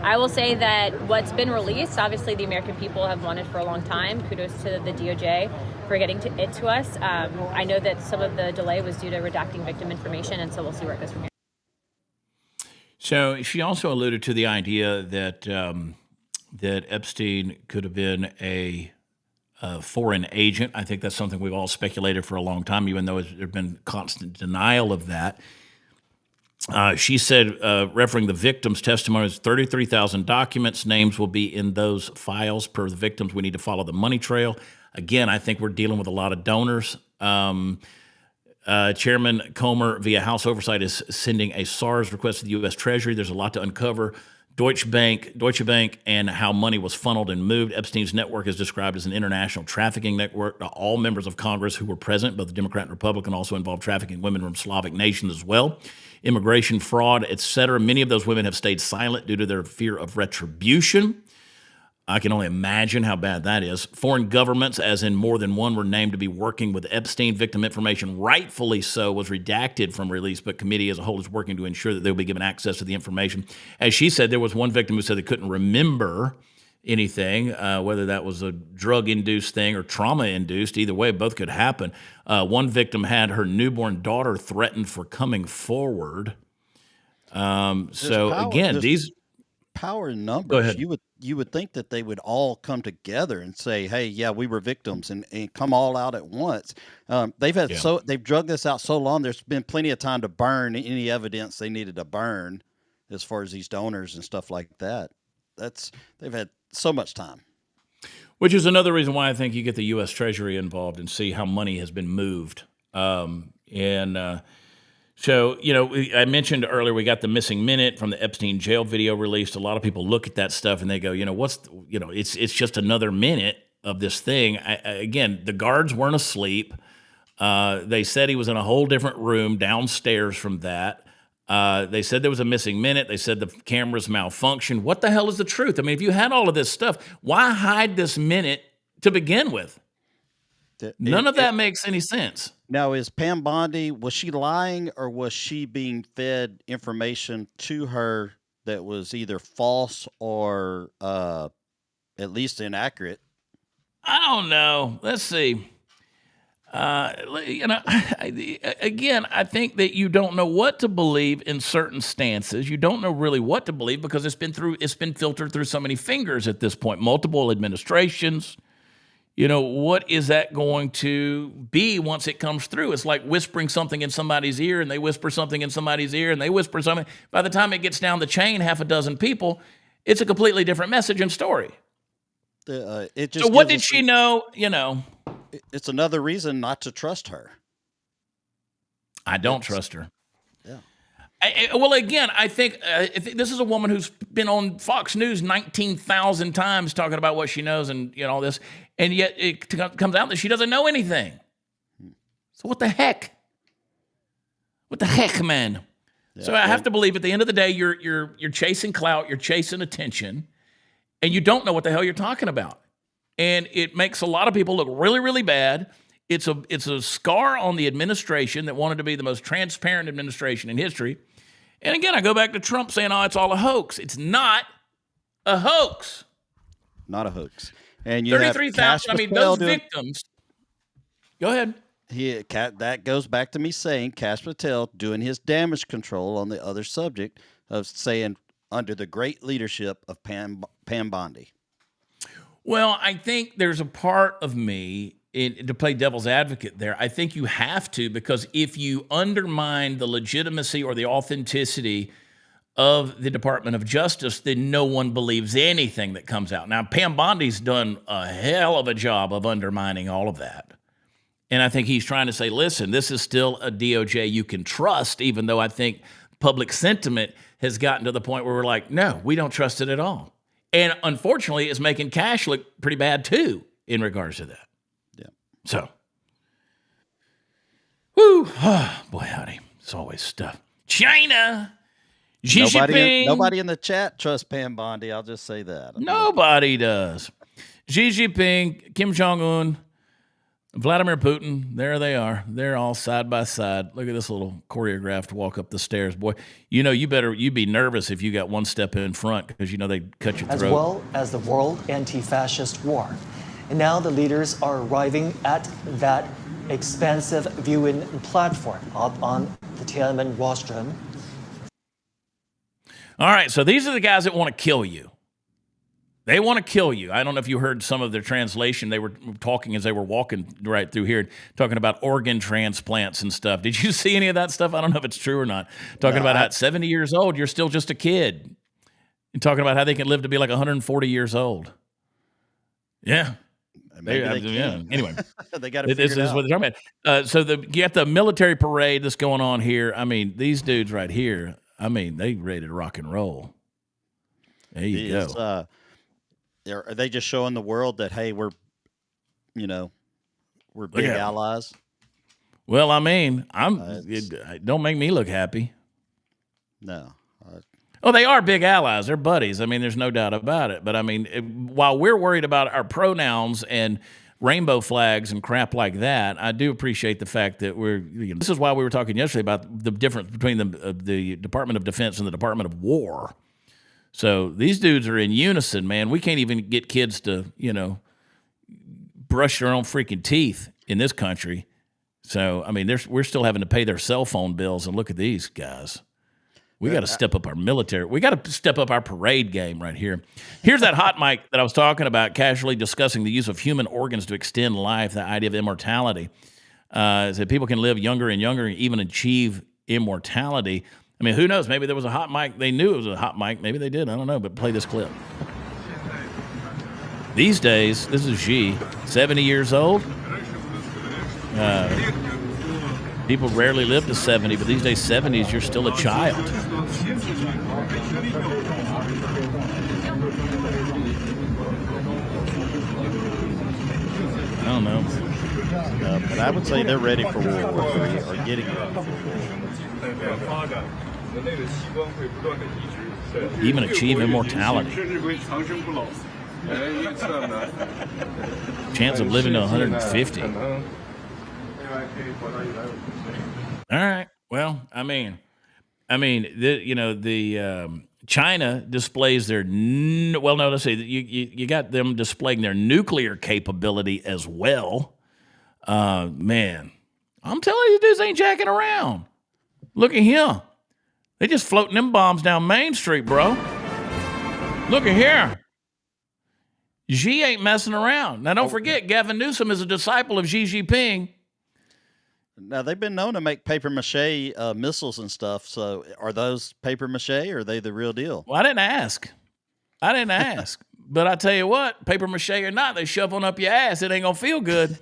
I will say that what's been released, obviously the American people have wanted for a long time. Kudos to the DOJ for getting it to us. I know that some of the delay was due to redacting victim information, and so we'll see where it goes from here. So she also alluded to the idea that that Epstein could have been a foreign agent. I think that's something we've all speculated for a long time, even though there's been constant denial of that. She said, referring the victims' testimonies, 33,000 documents, names will be in those files per the victims. We need to follow the money trail. Again, I think we're dealing with a lot of donors. Chairman Comer, via House Oversight, is sending a SARS request to the U.S. Treasury. There's a lot to uncover. Deutsche Bank, and how money was funneled and moved. Epstein's network is described as an international trafficking network. All members of Congress who were present, both the Democrat and Republican, also involved trafficking women from Slavic nations as well. Immigration fraud, etc. Many of those women have stayed silent due to their fear of retribution. I can only imagine how bad that is. Foreign governments, as in more than one, were named to be working with Epstein. Victim information, rightfully so, was redacted from release, but committee as a whole is working to ensure that they'll be given access to the information. As she said, there was one victim who said they couldn't remember anything, whether that was a drug-induced thing or trauma-induced. Either way, both could happen. One victim had her newborn daughter threatened for coming forward. These power in numbers. Go ahead. You would think that they would all come together and say, "Hey, yeah, we were victims," and come all out at once. They've drugged this out so long. There's been plenty of time to burn any evidence they needed to burn, as far as these donors and stuff like that. They've had so much time. Which is another reason why I think you get the U.S. Treasury involved and see how money has been moved. So, I mentioned earlier we got the missing minute from the Epstein jail video released. A lot of people look at that stuff and they go, it's just another minute of this thing. Again, the guards weren't asleep. They said he was in a whole different room downstairs from that. They said there was a missing minute. They said the cameras malfunctioned. What the hell is the truth? I mean, if you had all of this stuff, why hide this minute to begin with? None of that makes any sense. Now, is Pam Bondi, was she lying or was she being fed information to her that was either false or at least inaccurate? I don't know. Let's see. Again, I think that you don't know what to believe in certain stances. You don't know really what to believe because it's been filtered through so many fingers at this point, multiple administrations. What is that going to be once it comes through? It's like whispering something in somebody's ear, and they whisper something in somebody's ear, and they whisper something. By the time it gets down the chain, half a dozen people, it's a completely different message and story. So what did she know? It's another reason not to trust her. I don't trust her. Yeah. I think this is a woman who's been on Fox News 19,000 times talking about what she knows and all this. And yet it comes out that she doesn't know anything. So what the heck? What the heck, man? Yeah, so I have to believe at the end of the day, you're chasing clout, you're chasing attention, and you don't know what the hell you're talking about. And it makes a lot of people look really, really bad. It's a scar on the administration that wanted to be the most transparent administration in history. And again, I go back to Trump saying, oh, it's all a hoax. It's not a hoax. Not a hoax. And you 33,000, I mean, those victims. Go ahead. That goes back to me saying Kash Patel doing his damage control on the other subject of saying under the great leadership of Pam Bondi. Well, I think there's a part of me to play devil's advocate there. I think you have to, because if you undermine the legitimacy or the authenticity of the Department of Justice, then no one believes anything that comes out. Now, Pam Bondi's done a hell of a job of undermining all of that. And I think he's trying to say, listen, this is still a DOJ you can trust, even though I think public sentiment has gotten to the point where we're like, no, we don't trust it at all. And unfortunately, it's making Kash look pretty bad, too, in regards to that. Yeah. So, whoo, oh, boy, howdy. It's always stuff. China, Xi Jinping. Nobody in the chat trusts Pam Bondi. I'll just say that. Nobody does. Xi Jinping, Kim Jong-un, Vladimir Putin, there they are. They're all side by side. Look at this little choreographed walk up the stairs. Boy, you know, you'd be nervous if you got one step in front because you know they'd cut your throat. As well as the World Anti-Fascist War. And now the leaders are arriving at that expansive viewing platform up on the Tiananmen rostrum. All right, so these are the guys that want to kill you. They want to kill you. I don't know if you heard some of their translation. They were talking as they were walking right through here, talking about organ transplants and stuff. Did you see any of that stuff? I don't know if it's true or not. Talking about how at 70 years old, you're still just a kid. And talking about how they can live to be like 140 years old. Yeah. Yeah. Anyway, they got to figure this is what they're talking about. So you got the military parade that's going on here. I mean, these dudes right here, I mean, they ready to rock and roll. There you go. Are they just showing the world that, hey, we're big allies? Well, I mean, don't make me look happy. No. Oh, they are big allies. They're buddies. I mean, there's no doubt about it. But I mean, while we're worried about our pronouns and rainbow flags and crap like that, I do appreciate the fact that this is why we were talking yesterday about the difference between the Department of Defense and the Department of War. So these dudes are in unison, man. We can't even get kids to, brush their own freaking teeth in this country. So, I mean, we're still having to pay their cell phone bills, and look at these guys. We got to step up our military. We got to step up our parade game right here. Here's that hot mic that I was talking about, casually discussing the use of human organs to extend life, the idea of immortality. That people can live younger and younger and even achieve immortality. I mean, who knows? Maybe there was a hot mic. They knew it was a hot mic. Maybe they did. I don't know. But play this clip. These days, this is Xi, 70 years old. People rarely live to 70, but these days, 70s, you're still a child. I don't know. But I would say they're ready for World War III or getting ready for World War III. Even achieve immortality. Chance of living to 150. All right. Well, China displays their let's say you got them displaying their nuclear capability as well. Man, I'm telling you, dudes ain't jacking around. Look at him. They just floating them bombs down Main Street, bro. Look at here. Xi ain't messing around. Now, don't forget, Gavin Newsom is a disciple of Xi Jinping. Now, they've been known to make papier-mâché missiles and stuff, so are those papier-mâché or are they the real deal? Well, I didn't ask. But I tell you what, papier-mâché or not, they shove one up your ass. It ain't going to feel good.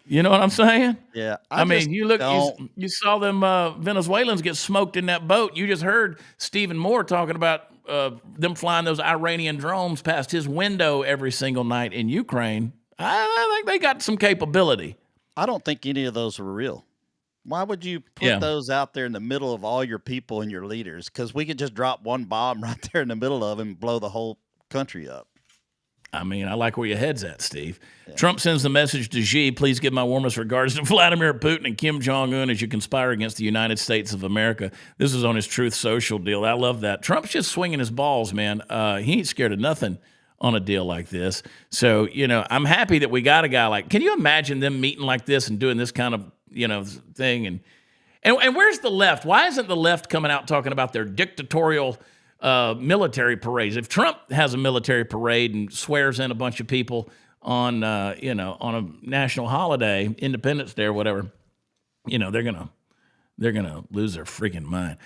You know what I'm saying? Yeah. I mean, you saw them Venezuelans get smoked in that boat. You just heard Stephen Moore talking about them flying those Iranian drones past his window every single night in Ukraine, I think they got some capability. I don't think any of those were real. Why would you put those out there in the middle of all your people and your leaders? Because we could just drop one bomb right there in the middle of them and blow the whole country up. I mean, I like where your head's at, Steve. Yeah. Trump sends the message to Xi, please give my warmest regards to Vladimir Putin and Kim Jong-un as you conspire against the United States of America. This is on his Truth Social deal. I love that. Trump's just swinging his balls, man. He ain't scared of nothing on a deal like this. So, I'm happy that we got a guy like, can you imagine them meeting like this and doing this kind of, thing? And where's the left? Why isn't the left coming out talking about their dictatorial military parades? If Trump has a military parade and swears in a bunch of people on on a national holiday, Independence Day or whatever, they're gonna lose their freaking mind.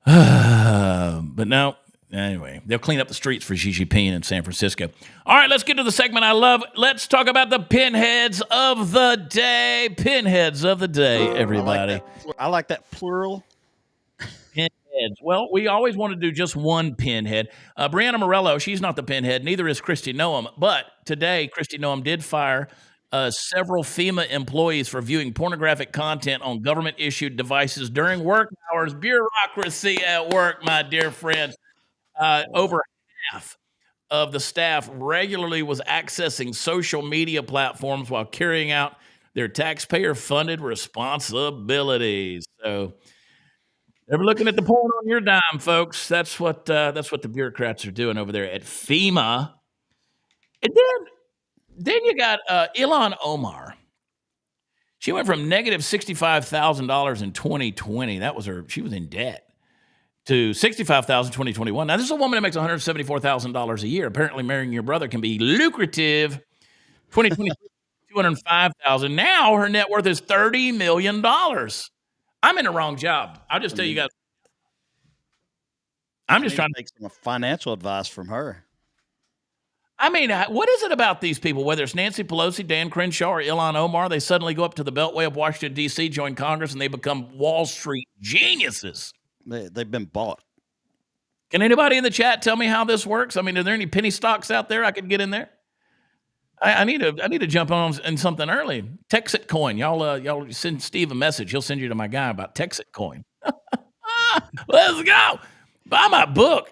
But no, anyway, they'll clean up the streets for Xi Jinping in San Francisco. All right, let's get to the segment I love. Let's talk about the pinheads of the day. Pinheads of the day, everybody. I like that plural. Pinheads. Well, we always want to do just one pinhead. Brianna Morello, she's not the pinhead. Neither is Kristi Noem. But today, Kristi Noem did fire several FEMA employees for viewing pornographic content on government-issued devices during work hours. Bureaucracy at work, my dear friends. Over half of the staff regularly was accessing social media platforms while carrying out their taxpayer-funded responsibilities. So they're looking at the porn on your dime, folks. That's what the bureaucrats are doing over there at FEMA. And then you got Ilhan Omar. She went from negative $65,000 in 2020. She was in debt. To $65,000 in 2021. Now, this is a woman that makes $174,000 a year. Apparently, marrying your brother can be lucrative. 2020, $205,000. Now, her net worth is $30 million. I'm in the wrong job. I'll just tell you guys. I'm just trying to take some financial advice from her. I mean, what is it about these people, whether it's Nancy Pelosi, Dan Crenshaw, or Ilhan Omar, they suddenly go up to the Beltway of Washington, D.C., join Congress, and they become Wall Street geniuses. They've been bought. Can anybody in the chat tell me how this works? I mean, are there any penny stocks out there I could get in there? I need to jump on in something early. Texit Coin. Y'all send Steve a message. He'll send you to my guy about Texit Coin. Let's go. Buy my book.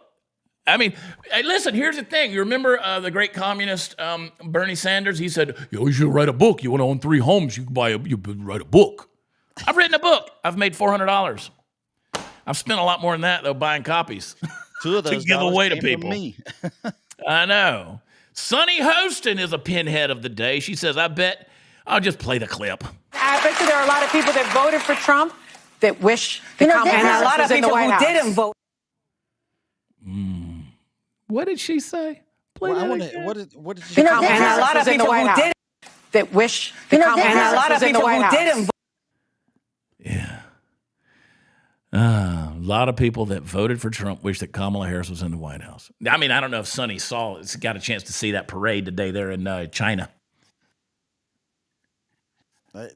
I mean, hey, listen, here's the thing. You remember the great communist Bernie Sanders? He said, you should write a book. You want to own 3 homes, you write a book. I've written a book. I've made $400. I've spent a lot more than that, though, buying copies 2 of those to give away to came people. from me. I know. Sunny Hostin is a pinhead of the day. She says, I bet I'll just play the clip. I bet you there are a lot of people that voted for Trump that wish the Kamala Harris a lot of was in the people White who House. didn't vote. What did she say? Play that again. What did she And And a lot of in the people White who House. didn't. That wish the Kamala And a Harris lot of was in the people White who House. didn't vote. Yeah. A lot of people that voted for Trump wish that Kamala Harris was in the White House. I mean, I don't know if Sonny got a chance to see that parade today there in China.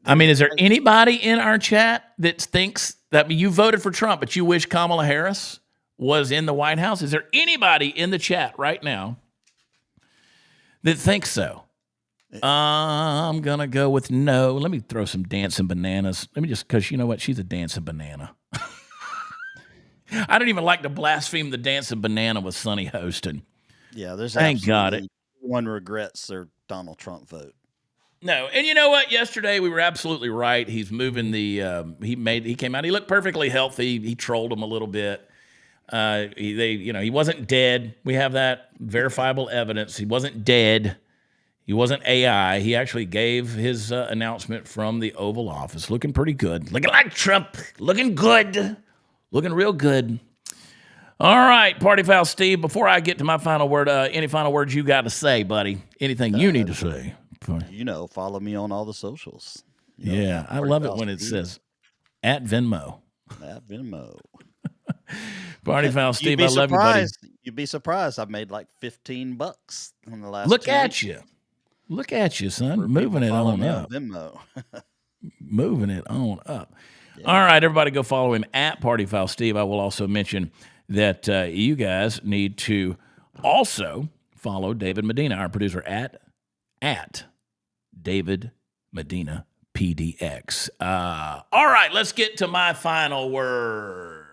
I mean, is there anybody in our chat that thinks that you voted for Trump, but you wish Kamala Harris was in the White House? Is there anybody in the chat right now that thinks so? I'm going to go with no. Let me throw some dancing bananas. Because you know what? She's a dancing banana. I don't even like to blaspheme the dancing banana with Sonny Hostin. Yeah, there's Thank God it. One regrets their Donald Trump vote. No, and you know what? Yesterday we were absolutely right. He's moving he came out. He looked perfectly healthy. He trolled him a little bit. He wasn't dead. We have that verifiable evidence. He wasn't dead. He wasn't AI. He actually gave his announcement from the Oval Office, looking pretty good, looking like Trump, looking good. Looking real good. All right, Party Foul Steve, before I get to my final word, any final words you got to say, buddy? Anything you need to say? Follow me on all the socials. I love it when it says at Venmo. At Venmo. Party Foul Steve, I love you, buddy. You'd be surprised. I made like $15 in the last Look at you. Look at you, son. Moving it on up. Venmo. Moving it on up. Yeah. All right, everybody go follow him at Party Foul Steve. I will also mention that you guys need to also follow David Medina, our producer, at David Medina PDX. All right, let's get to my final word.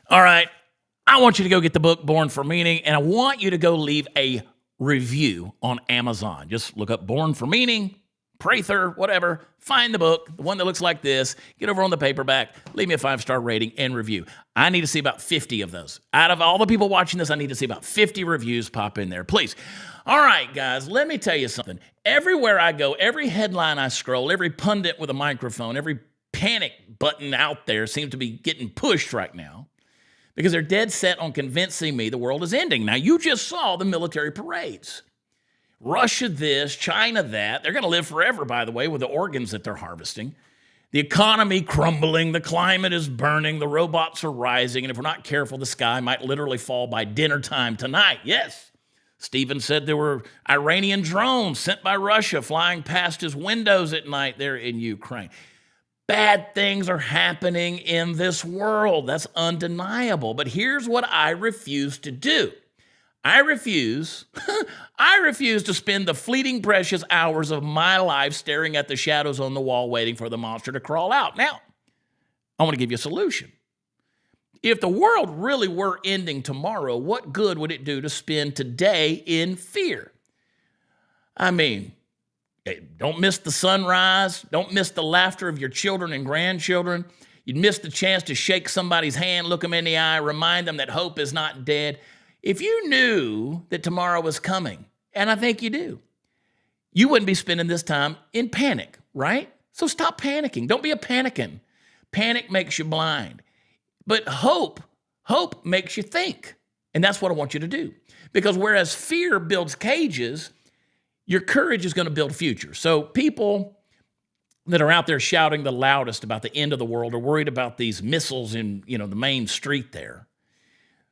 All right, I want you to go get the book Born for Meaning, and I want you to go leave a review on Amazon. Just look up Born for Meaning, Prather, whatever. Find the book, the one that looks like this. Get over on the paperback. Leave me a 5-star rating and review. I need to see about 50 of those. Out of all the people watching this, I need to see about 50 reviews pop in there, please. All right, guys, let me tell you something. Everywhere I go, every headline I scroll, every pundit with a microphone, every panic button out there seems to be getting pushed right now because they're dead set on convincing me the world is ending. Now, you just saw the military parades. Russia this, China that. They're going to live forever, by the way, with the organs that they're harvesting. The economy crumbling, the climate is burning, the robots are rising, and if we're not careful, the sky might literally fall by dinner time tonight. Yes, Stephen said there were Iranian drones sent by Russia flying past his windows at night there in Ukraine. Bad things are happening in this world. That's undeniable. But here's what I refuse to do. I refuse to spend the fleeting precious hours of my life staring at the shadows on the wall waiting for the monster to crawl out. Now, I want to give you a solution. If the world really were ending tomorrow, what good would it do to spend today in fear? I mean, don't miss the sunrise. Don't miss the laughter of your children and grandchildren. You'd miss the chance to shake somebody's hand, look them in the eye, remind them that hope is not dead. If you knew that tomorrow was coming, and I think you do, you wouldn't be spending this time in panic, right? So stop panicking. Don't be a panicking. Panic makes you blind. But hope makes you think. And that's what I want you to do. Because whereas fear builds cages, your courage is going to build future. So people that are out there shouting the loudest about the end of the world are worried about these missiles in, the main street there.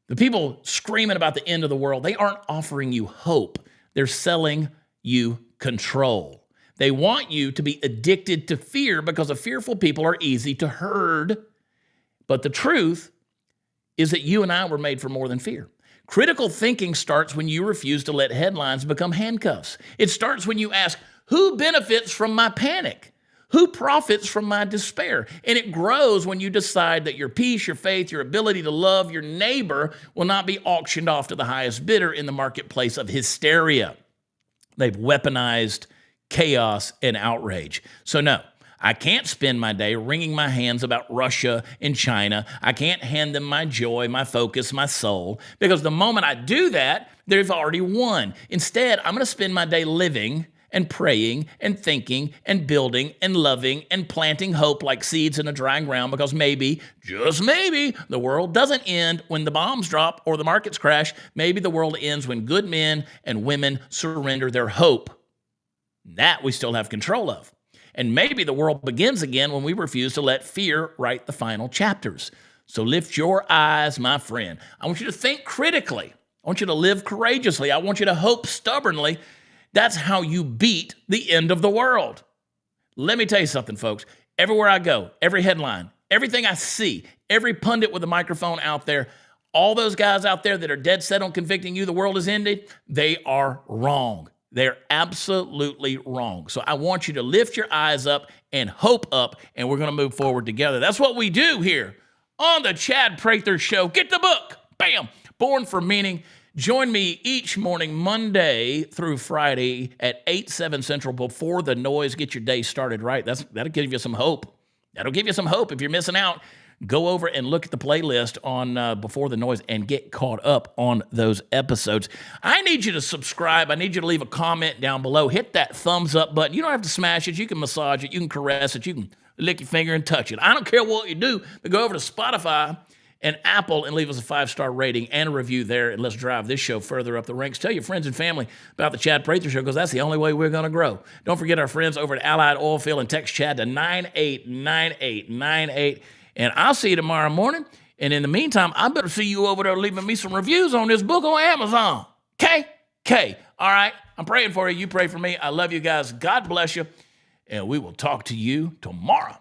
The people screaming about the end of the world, they aren't offering you hope. They're selling you control. They want you to be addicted to fear because the fearful people are easy to herd. But the truth is that you and I were made for more than fear. Critical thinking starts when you refuse to let headlines become handcuffs. It starts when you ask, who benefits from my panic? Who profits from my despair? And it grows when you decide that your peace, your faith, your ability to love your neighbor will not be auctioned off to the highest bidder in the marketplace of hysteria. They've weaponized chaos and outrage. So no, I can't spend my day wringing my hands about Russia and China. I can't hand them my joy, my focus, my soul, because the moment I do that, they've already won. Instead, I'm going to spend my day living and praying and thinking and building and loving and planting hope like seeds in a dry ground, because maybe, just maybe, the world doesn't end when the bombs drop or the markets crash. Maybe the world ends when good men and women surrender their hope. That we still have control of. And maybe the world begins again when we refuse to let fear write the final chapters. So lift your eyes, my friend. I want you to think critically. I want you to live courageously. I want you to hope stubbornly. That's how you beat the end of the world. Let me tell you something, folks. Everywhere I go, every headline, everything I see, every pundit with a microphone out there, all those guys out there that are dead set on convicting you the world is ending, they are wrong. They're absolutely wrong. So I want you to lift your eyes up and hope up, and we're going to move forward together. That's what we do here on the Chad Prather Show. Get the book. Bam. Born for Meaning. Join me each morning, Monday through Friday at 8, 7 Central before the noise. Get your day started right. That'll give you some hope. That'll give you some hope. If you're missing out, go over and look at the playlist on Before the Noise and get caught up on those episodes. I need you to subscribe. I need you to leave a comment down below. Hit that thumbs up button. You don't have to smash it. You can massage it. You can caress it. You can lick your finger and touch it. I don't care what you do, but go over to Spotify and Apple and leave us a 5-star rating and a review there, and let's drive this show further up the ranks. Tell your friends and family about the Chad Prather Show, because that's the only way we're going to grow. Don't forget our friends over at Allied Oilfield, and text Chad to 989898. And I'll see you tomorrow morning. And in the meantime, I better see you over there leaving me some reviews on this book on Amazon. K. All right. I'm praying for you. You pray for me. I love you guys. God bless you. And we will talk to you tomorrow.